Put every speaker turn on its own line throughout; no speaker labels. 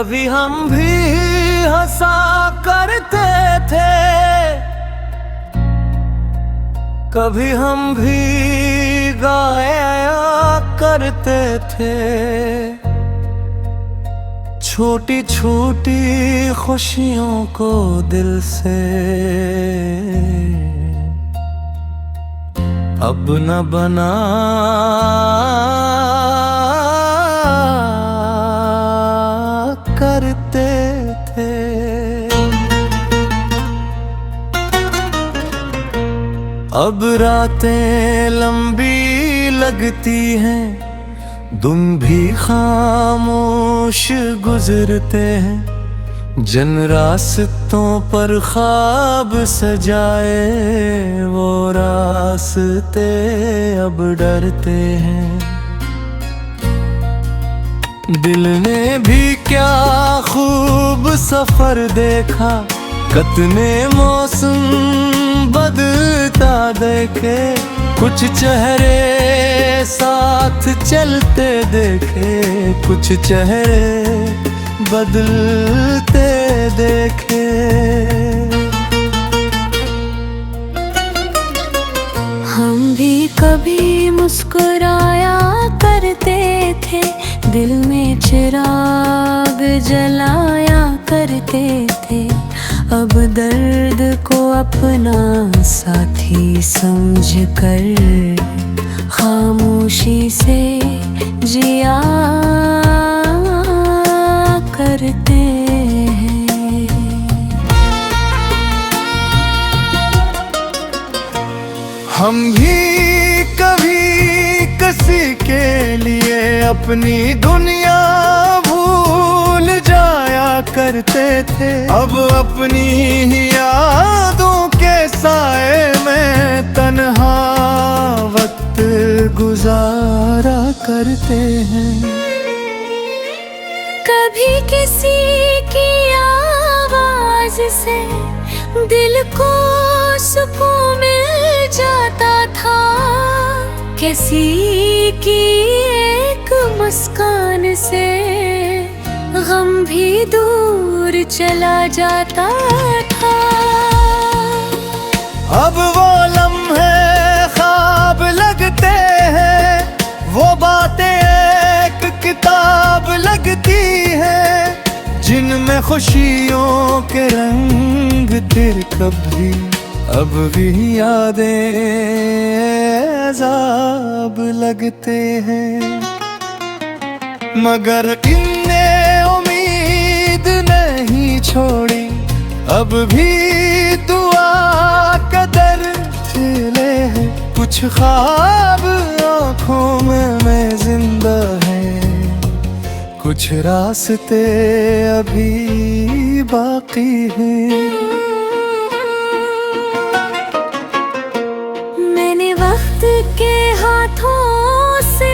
कभी हम भी हंसा करते थे, कभी हम भी गाया करते थे। छोटी छोटी खुशियों को दिल से अब न बना करते थे। अब रातें लंबी लगती हैं, दिन भी खामोश गुजरते हैं। जिन रास्तों पर ख्वाब सजाए वो रास्ते अब डरते हैं। दिल ने भी क्या खूब सफर देखा, कितने मौसम बदलता देखे। कुछ चेहरे साथ चलते देखे, कुछ चेहरे बदलते देखे।
हम भी कभी मुस्कुराया करते थे, दिल में चिराग जलाया करते थे। अब दर्द को अपना साथी समझकर खामोशी से जिया करते हैं।
हम भी कभी किसी के लिए अपनी दुनिया भूल जाया करते थे। अब अपनी ही यादों के साए में तन्हा वक्त गुजारा करते हैं।
कभी किसी की आवाज से दिल को सुकून मिल जाता था, किसी की एक मुस्कान से गम भी दूर चला जाता था।
अब वो लम्हे ख्वाब लगते हैं, वो बातें एक किताब लगती है, जिनमें खुशियों के रंग तेरे कभी अब भी यादें अज़ाब लगते हैं। मगर इनने उम्मीद नहीं छोड़ी, अब भी दुआ कदर चले हैं। कुछ ख्वाब आँखों में जिंदा है, कुछ रास्ते अभी बाकी हैं।
मैंने वक्त के हाथों से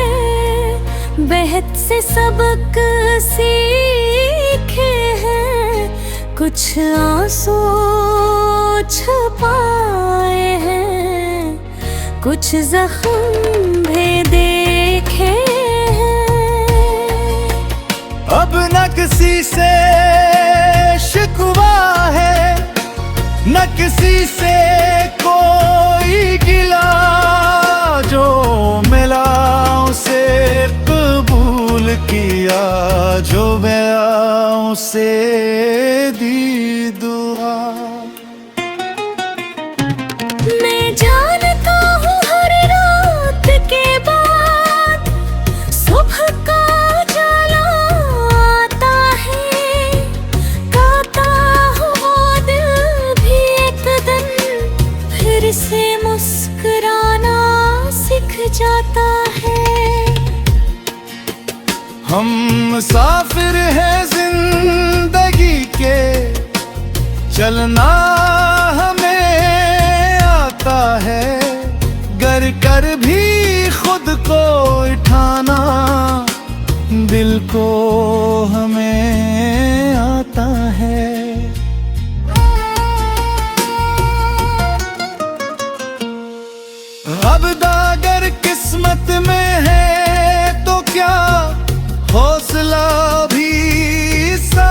बेहद से सबक सीखे हैं। कुछ आंसू छुपाए हैं, कुछ जख्म भी देखे हैं।
अब न किसी से शिकवा है, न किसी से कोई गिला। जो मिला उसे कबूल किया, जो मिला उसे दी दुआ।
मैं जानता हूँ हर रात के बाद सुबह का उजाला आता है। गाता हुआ दिल भी एक दिन फिर से मुस्कुराना सीख जाता है।
हम मुसाफिर हैं जिंदगी के, चलना हमें आता है। गर कर भी खुद को उठाना दिल को हमें आता है। अब दागर किस्मत में है तो क्या, हौसला भी सा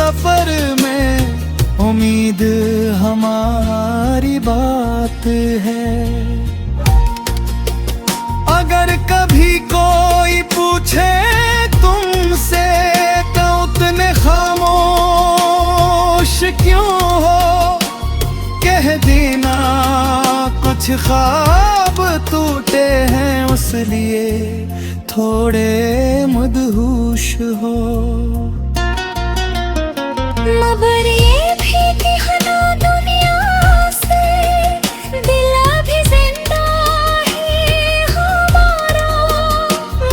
सफर में उम्मीद हमारी बात है। अगर कभी कोई पूछे तुमसे तो उतने खामोश क्यों हो, कह देना कुछ ख्वाब टूटे हैं उस लिए थोड़े मदहोश हो।
मगर ये भी कहना दुनिया से दिल अभी जिंदा है हमारा,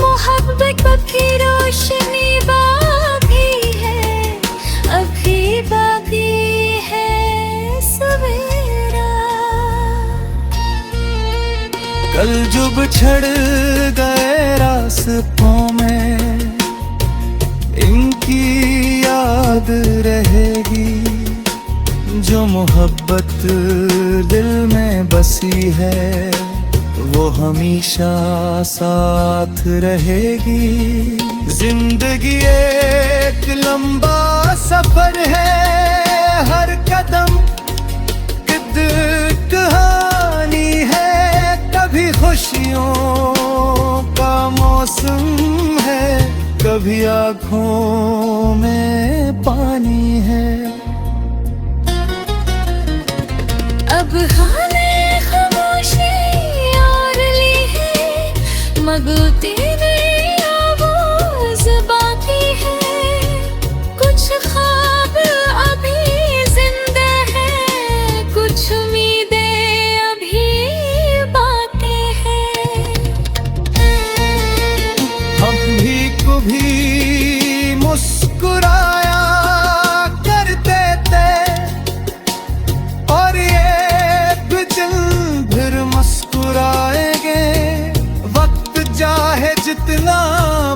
मोहब्बत की रोशनी बाकी है, अभी बाकी है सवेरा।
कल जो बिछड़ गए रास्तों में इनकी याद रहेगी, जो मोहब्बत दिल में बसी है वो हमेशा साथ रहेगी। जिंदगी एक लंबा सफर है, हर कदम कहानी है, कभी खुशियों का मौसम है, कभी आँखों में पानी है।
अब खाने खामोशी और ली है, मगर तेरे आवाज़ बाकी है, कुछ ख्वाब अभी जिंदा है, कुछ उम्मीदें अभी बाकी है।
हम भी कभी मुस्कुराया करते थे और ये भी दिल फिर मुस्कुराएंगे, वक्त चाहे जितना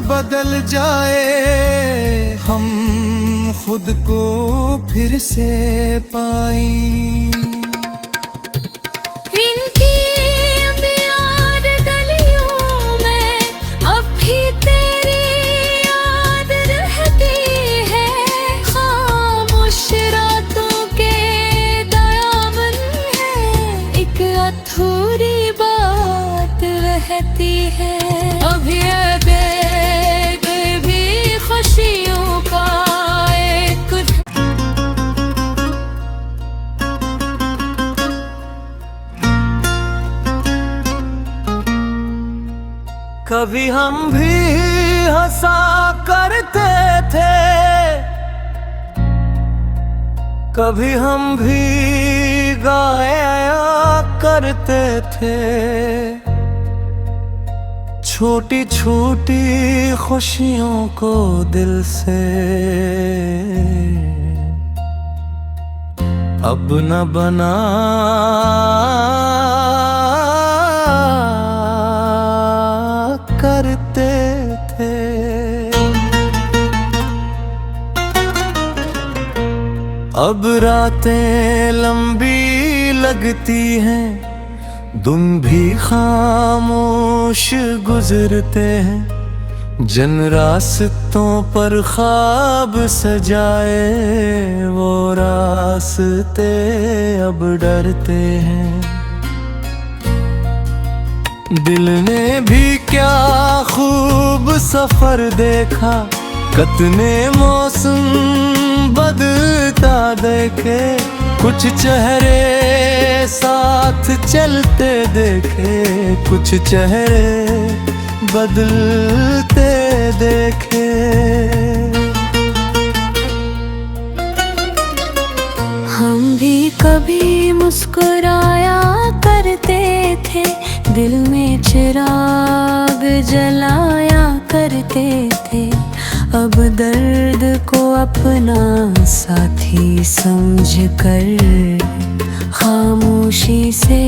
बदल जाए हम खुद को फिर से पाएं।
इनकी प्यार गलियों में अब भी तेरी याद रहती है, खामोश रातों के दामन है, एक अधूरी बात रहती है। अब ये बैग भी खुशियों का एक
कभी हम भी हंसा करते थे, कभी हम भी गाया करते थे, छोटी छोटी खुशियों को दिल से अब न बना करते थे। अब रातें लंबी लगती हैं, दिन भी खामोश गुजरते हैं, जिन रास्तों पर ख्वाब सजाए वो रास्ते अब डरते हैं। दिल ने भी क्या खूब सफर देखा, कितने मौसम बदलता देखे, कुछ चेहरे साथ चलते देखे, कुछ चेहरे बदलते देखे।
हम भी कभी मुस्कुराया करते थे, दिल में चिराग जलाया करते थे, अब दर्द को अपना साथी समझकर खामोशी से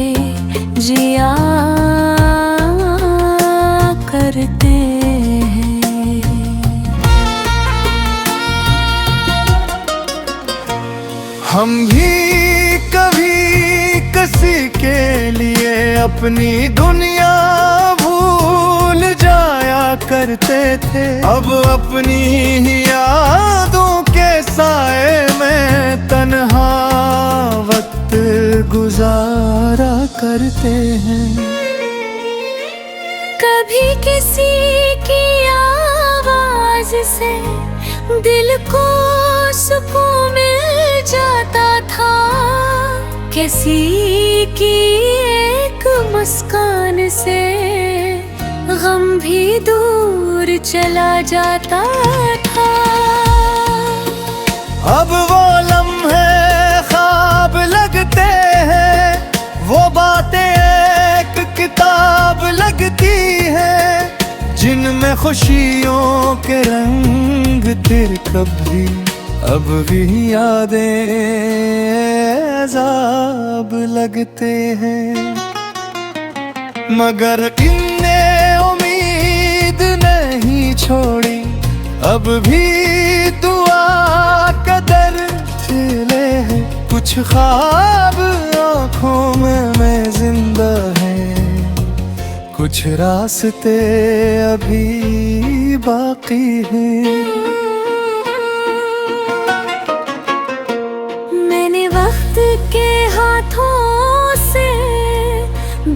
जिया करते हैं।
हम भी कभी किसी के लिए अपनी दुनिया भूल जाया करते थे, अब अपनी ही यादों के साए
दिल को सुकून मिल जाता था, किसी की एक मुस्कान से गम भी दूर चला जाता था।
अब वो लम्हे ख्वाब लगते हैं, वो बातें एक किताब लगती हैं, जिनमें खुशियों के रंग तेरे कभी अब भी यादें अज़ाब लगते हैं। मगर इनने उम्मीद नहीं छोड़ी, अब भी दुआ कदर चले हैं, कुछ ख्वाब आँखों में जिंदा है, कुछ रास्ते अभी बाकी हैं।
मैंने वक्त के हाथों से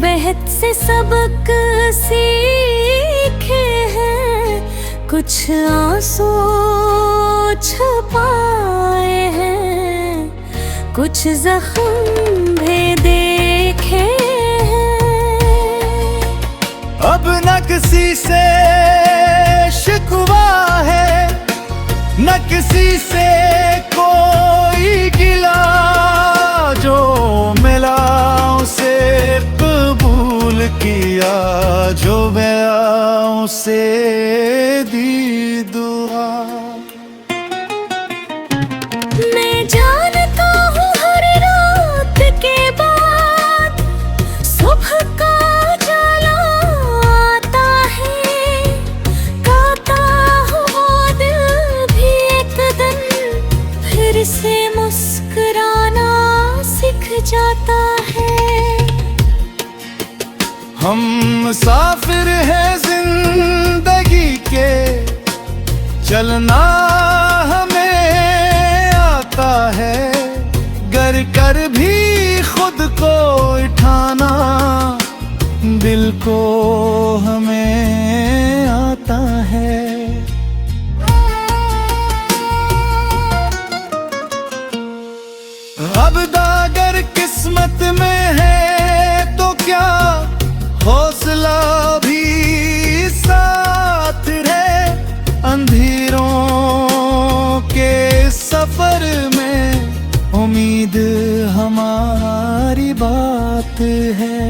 बेहद से सबक सीखे हैं, कुछ आंसू छुपाए हैं, कुछ जख्म भी देखे हैं।
अब न किसी से शिकवा है, न किसी से कोई गिला, जो मिला उसे कबूल किया, जो मिला उसे दी दुआ।
मैं जानता हूँ हर रात के बाद सुबह का उजाला आता है, गाता हूँ वो दिल भी एक दिन फिर से मुस्कुराना सीख जाता है।
हम मुसाफिर हैं जिंदगी के, चलना हमें आता है, गर कर भी खुद को उठाना दिल को हमें आता है। अब दागर किस्मत में है तो क्या, हौसला भी साथ रहे, अंधेरों के सफर में उम्मीद हमारी बात है।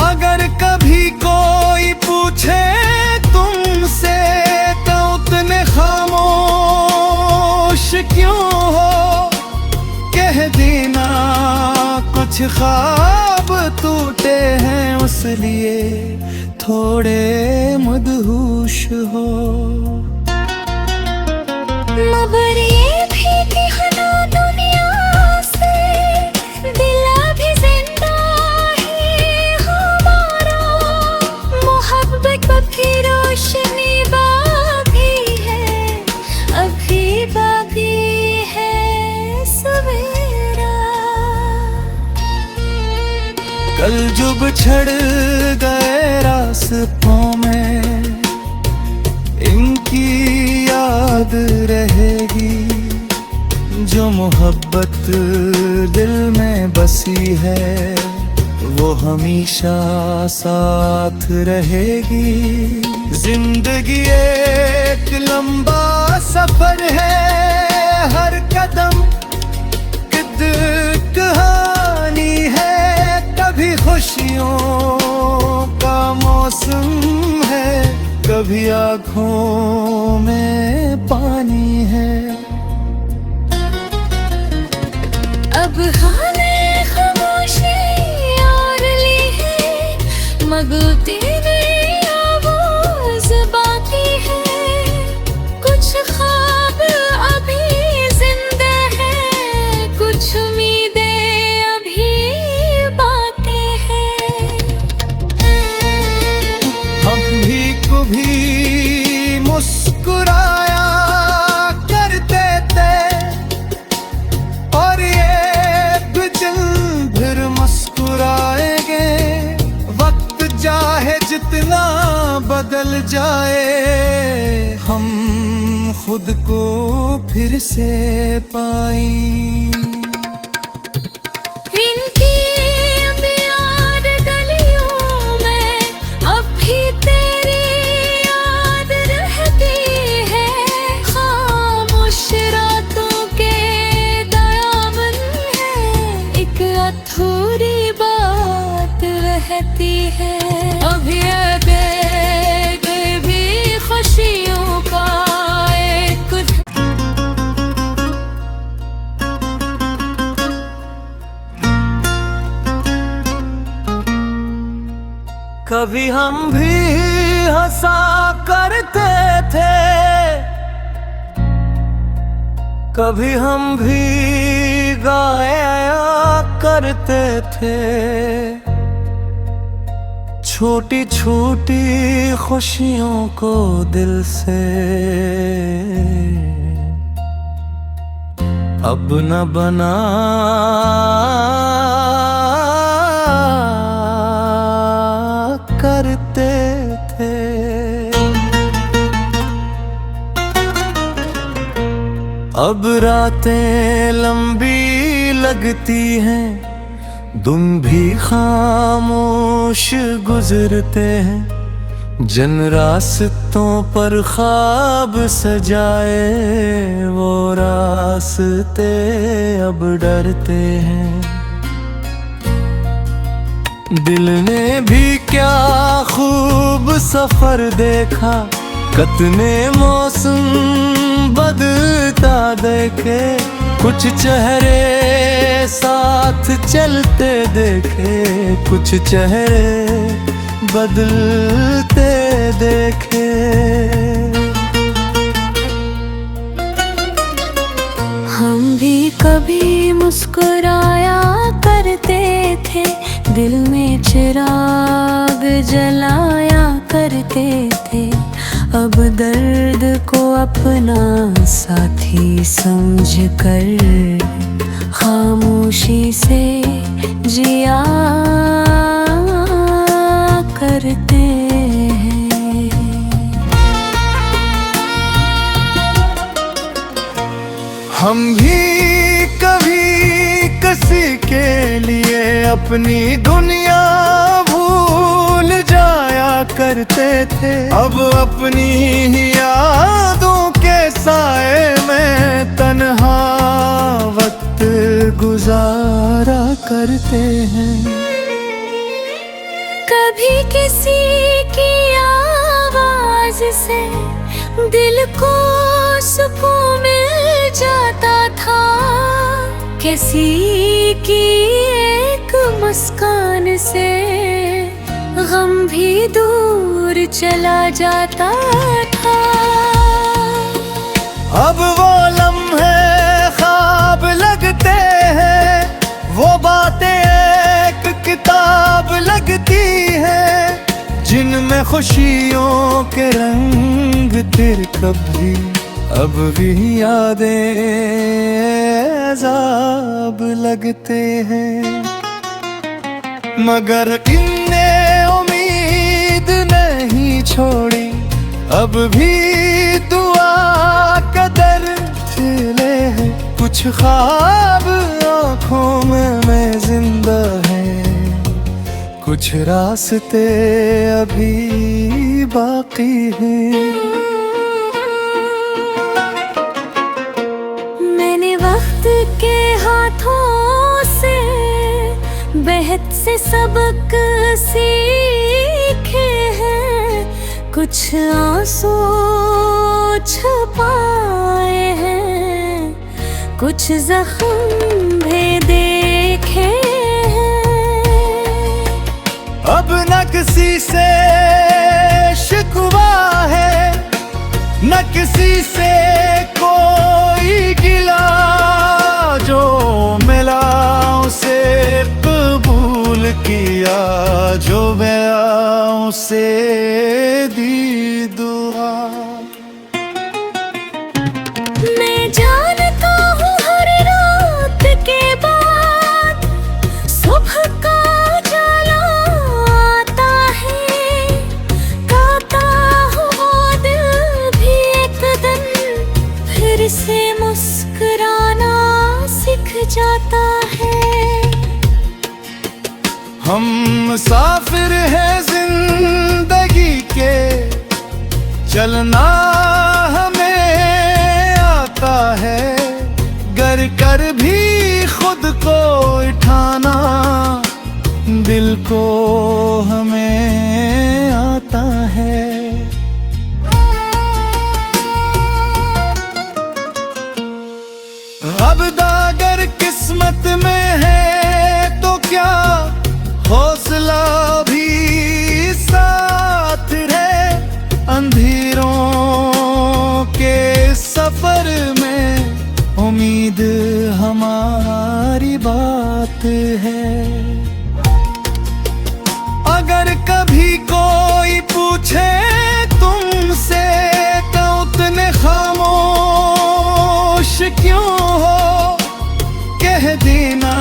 अगर कभी कोई पूछे तुमसे तो उतने खामोश क्यों हो, कह देना कुछ ख्वाब टूटे हैं, उस लिए थोड़े मदहोश हो।
मगर ये भी कहना दुनिया से, दिल अभी जिंदा है हमारा, मोहब्बत की रोशनी बाकी है, अभी बाकी है सवेरा।
कल जो बिछड़ गए रास्तों में, इनकी याद रहेगी, जो मोहब्बत दिल में बसी है वो हमेशा साथ रहेगी। जिंदगी एक लंबा सफर है, हर कदम कहानी है, कभी खुशियों का मौसम है, कभी आँखों में पानी है।
अब खाने खामोशी और ली है, मगर तेरी आवाज़ बाकी है, कुछ ख्वाब अभी जिंदा है, कुछ उम्मीदें अभी बाकी है।
हम भी कभी मुस्कुराया करते थे, और ये दिन फिर मुस्कुराएंगे, वक्त चाहे जितना बदल जाए हम खुद को फिर से पाई।
इनकी प्यार गलियों में अब भी तेरी याद रहती है। खामोश रातों के दयामन है, एक अधूरी बात रहती है। अब ये बैग भी खुशियों का एक
कभी हम भी हंसा करते थे, कभी हम भी गाया करते थे। छोटी छोटी खुशियों को दिल से अब न बना करते थे। अब रातें लंबी लगती हैं, दिन भी खामोश गुजरते हैं। जिन रास्तों पर ख्वाब सजाए वो रास्ते अब डरते हैं। दिल ने भी क्या खूब सफर देखा, कितने मौसम बदलता देखे। कुछ चेहरे साथ चलते देखे, कुछ चेहरे बदलते देखे।
हम भी कभी मुस्कुराया करते थे, दिल में चिराग जलाया करते थे। अब दर्द को अपना साथी समझकर खामोशी से जिया करते हैं।
हम भी कभी किसी के लिए अपनी दुनिया भूल जाया करते थे। अब अपनी ही यादों के साए में तन्हा वक्त गुजारा करते हैं।
कभी किसी की आवाज से दिल को सुकून मिल जाता था, किसी की एक मुस्कान से गम भी दूर चला जाता था।
अब वो लम्हे ख्वाब लगते हैं, वो बातें एक किताब लगती है। जिनमें खुशियों के रंग तेरे कभी अब भी यादें अज़ाब लगते हैं। मगर इनने उम्मीद नहीं छोड़ी, अब भी दुआ कदर चले हैं। कुछ ख्वाब आँखों में जिंदा है, कुछ रास्ते अभी बाकी हैं।
मैंने वक्त के हाथों से बेहद से सबक सीखे हैं। कुछ आंसू छुपाए हैं, कुछ जख्म भी देखे हैं।
अब न किसी से शिकवा है, न किसी से कोई गिला। जो मिला उसे कबूल किया, जो मिला उसे दी दुआ।
मैं जानता हूँ हर रात के बाद सुबह का उजाला आता है। गाता हूँ वो दिल भी एक दिन मुस्कुराना सीख जाता है।
हम मुसाफिर हैं जिंदगी के, चलना हमें आता है। गर कर भी खुद को उठाना दिल को हमें आता है। अब दागर किस्मत में है तो क्या, हौसला भी साथ रहे। अंधेरों के सफर में उम्मीद हमारी बात है। अगर कभी कोई पूछे तुमसे तो उतने खामोश क्यों हो, कह देना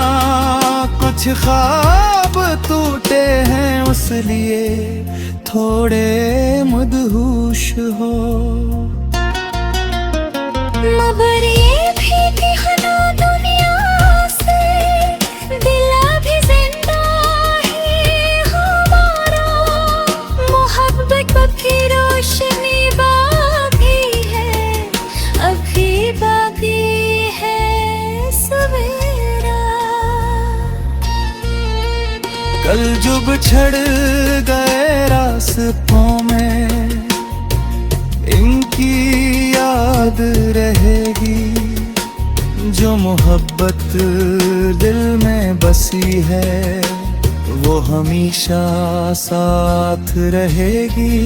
कुछ ख्वाब टूटे हैं उस लिए थोड़े मदहोश हो।
मगर ये भी कहना दुनिया से, दिल अभी जिंदा है हमारा। मोहब्बत की रोशनी बाकी है, अभी बाकी है सवेरा।
कल जो बिछड़ गए रास्तों में, इनकी याद रहेगी। जो मोहब्बत दिल में बसी है वो हमेशा साथ रहेगी।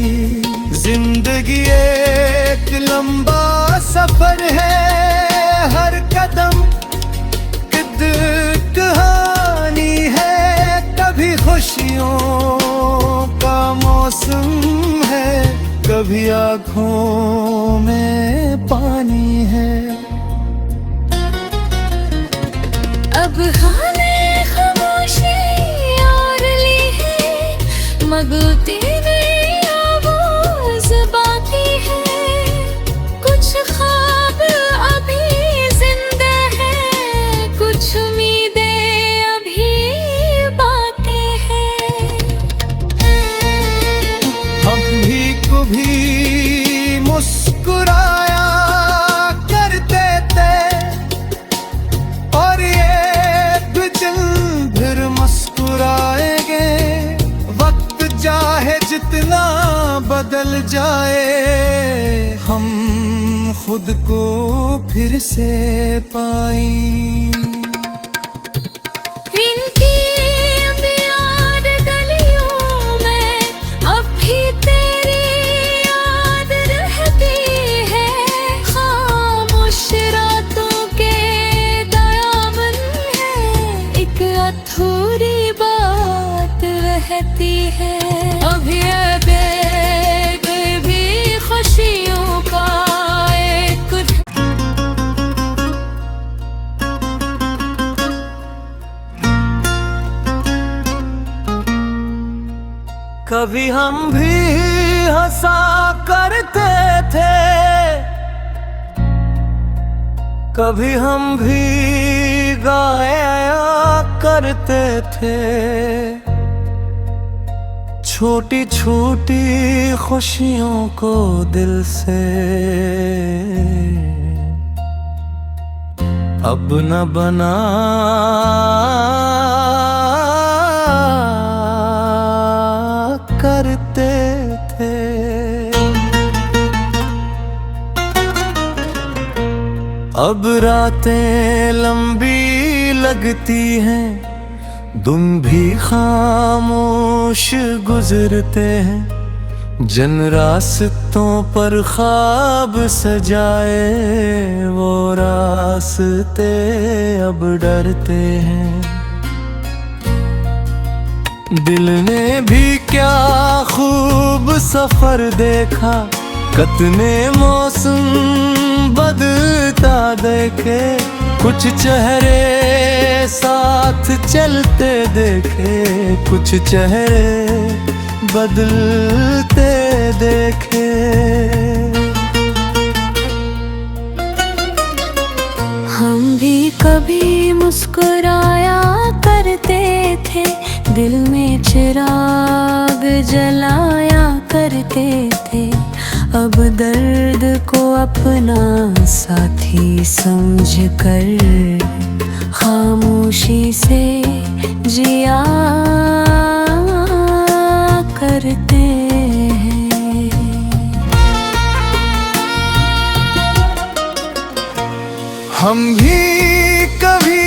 जिंदगी एक लंबा सफर है, हर कदम कहानी है। कभी खुशियों का मौसम है, कभी आँखों में पानी है।
अब हमें खामोशी और ली है, मगती में आवाज़ बाकी है। कुछ ख्वाब अभी जिंदा है, कुछ उम्मीदें अभी बाकी है।
हम भी कभी मुस्कुराया करते थे, और ये दिन फिर मुस्कुराएंगे। वक्त चाहे जितना बदल जाए, हम खुद को फिर से पाएं।
थोड़ी बात रहती है, अभी बैग भी खुशियों का एक।
कभी हम भी हंसा करते थे, कभी हम भी गाया करते थे। छोटी छोटी खुशियों को दिल से अब न बना करते थे। अब रातें लंबी लगती हैं, दिन भी खामोश गुजरते हैं। जिन रास्तों पर ख्वाब सजाए वो रास्ते अब डरते हैं। दिल ने भी क्या खूब सफर देखा, कितने मौसम बदलता देखे। कुछ चेहरे साथ चलते देखे, कुछ चेहरे बदलते देखे।
कभी मुस्कुराया करते थे, दिल में चिराग जलाया करते थे। अब दर्द को अपना साथी समझकर खामोशी से जिया करते हैं।
हम भी कभी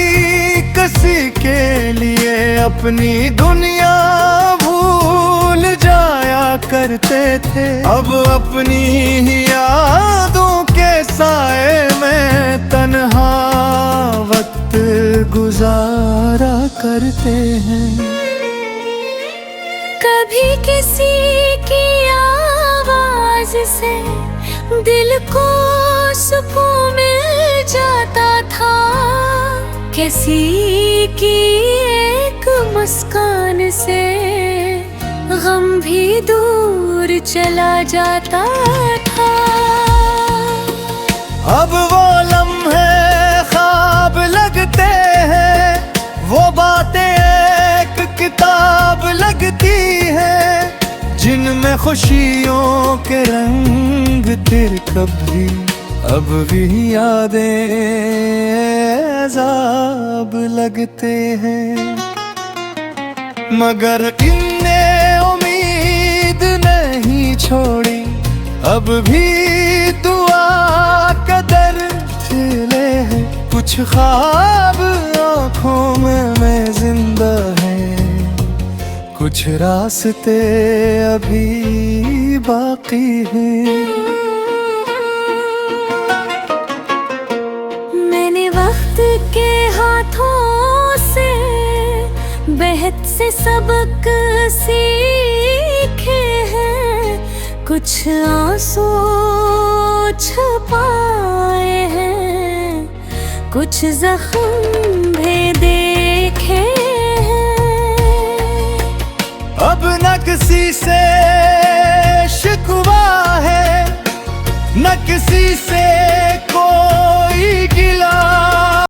किसी के लिए अपनी दुनिया भूल जाया करते थे। अब अपनी ही यादों के साए में तन्हा वक्त गुजारा करते हैं।
कभी किसी की आवाज से दिल को सुकून मिल जाता था, किसी की एक मुस्कान से गम भी दूर चला जाता था।
अब वो लम्हे ख्वाब लगते हैं, वो बातें एक किताब लगती है, जिनमें खुशियों के रंग तेरे कभी अब भी यादें अज़ाब लगते हैं। मगर इनने उम्मीद नहीं छोड़ी, अब भी दुआ कदर चले हैं। कुछ ख्वाब आँखों में जिंदा है, कुछ रास्ते अभी बाकी हैं।
मैंने वक्त के हाथों से बेहद से सबक सीखे हैं, कुछ आंसू छुपाए हैं, कुछ जख्म भी देखे हैं।
अब न किसी से शिकवा है, न किसी से कोई गिला